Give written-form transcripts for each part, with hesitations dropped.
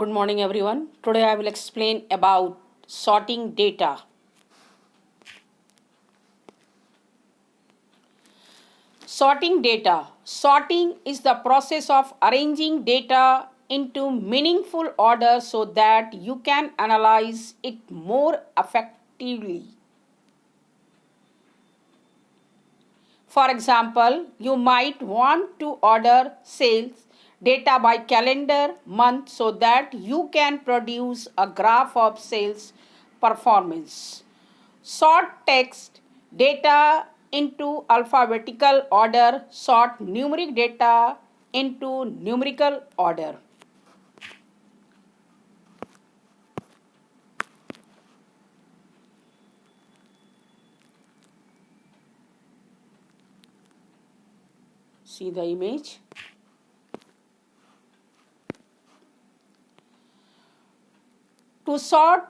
Good morning, everyone. Today I will explain about sorting data. Sorting data. Sorting is the process of arranging data into meaningful order so that you can analyze it more effectively. For example, you might want to order sales data by calendar month so that you can produce a graph of sales performance. Sort text data into alphabetical order, sort numeric data into numerical order. See the image. To sort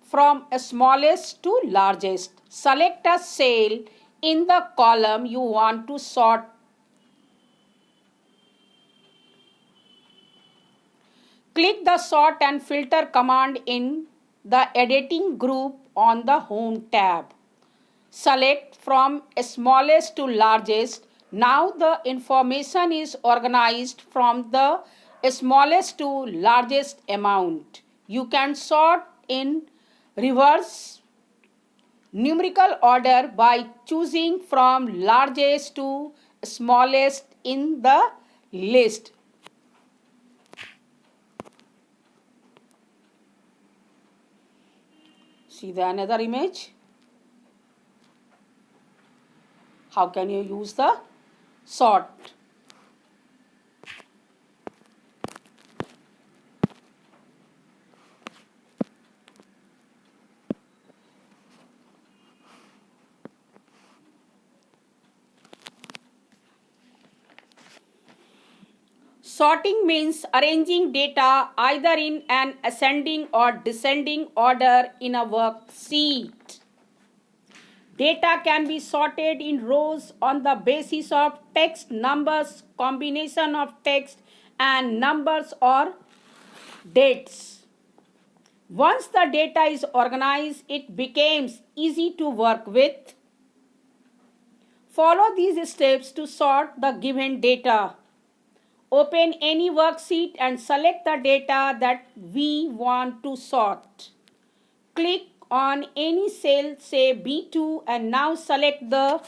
from smallest to largest, select a cell in the column you want to sort. Click the sort and filter command in the editing group on the home tab. Select from smallest to largest. Now the information is organized from the smallest to largest amount. You can sort in reverse numerical order by choosing from largest to smallest in the list. See the another image. How can you use the sort? Sorting means arranging data either in an ascending or descending order in a worksheet. Data can be sorted in rows on the basis of text, numbers, combination of text and numbers or dates. Once the data is organized, it becomes easy to work with. Follow these steps to sort the given data. Open any worksheet and select the data that we want to sort. Click on any cell, say B2, and now select the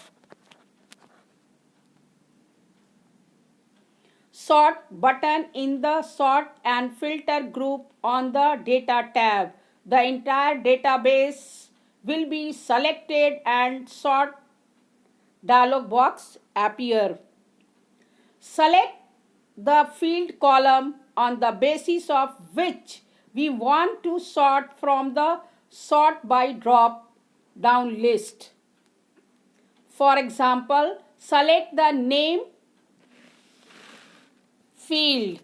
Sort button in the Sort and Filter group on the Data tab. The entire database will be selected and Sort dialog box appear. Select the field column on the basis of which we want to sort from the sort by drop down list. For example, select the name field.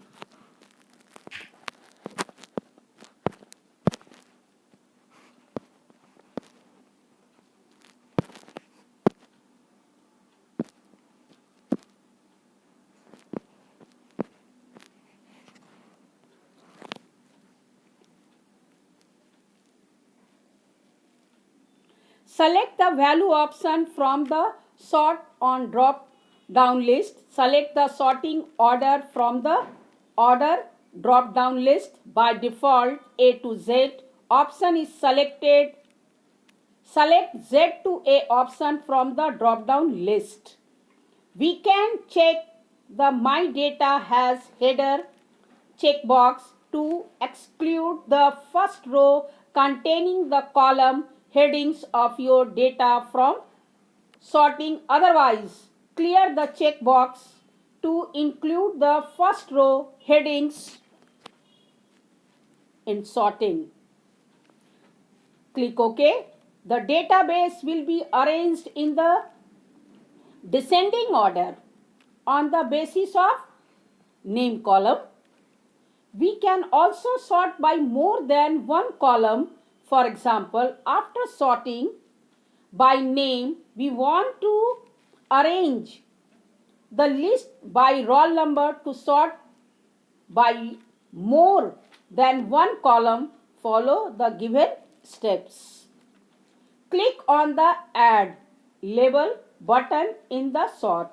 Select the value option from the sort on drop down list. Select the sorting order from the order drop down list. By default, A to Z option is selected. Select Z to A option from the drop down list. We can check the My Data Has Header checkbox to exclude the first row containing the column headings of your data from sorting. Otherwise, clear the checkbox to include the first row headings in sorting. Click OK. The database will be arranged in the descending order on the basis of name column. We can also sort by more than one column. For example, after sorting by name, we want to arrange the list by roll number to sort by more then one column. Follow the given steps. Click on the Add Label button in the Sort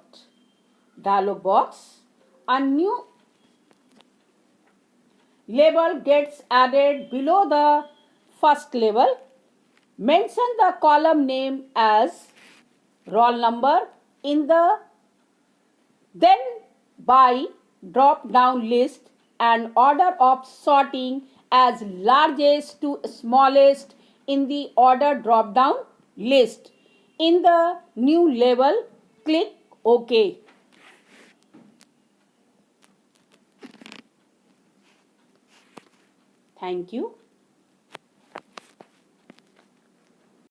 dialog box. A new label gets added below the first label. Mention the column name as roll number in the then by drop down list and order of sorting as largest to smallest in the order drop down list. In the new label, click OK. Thank you.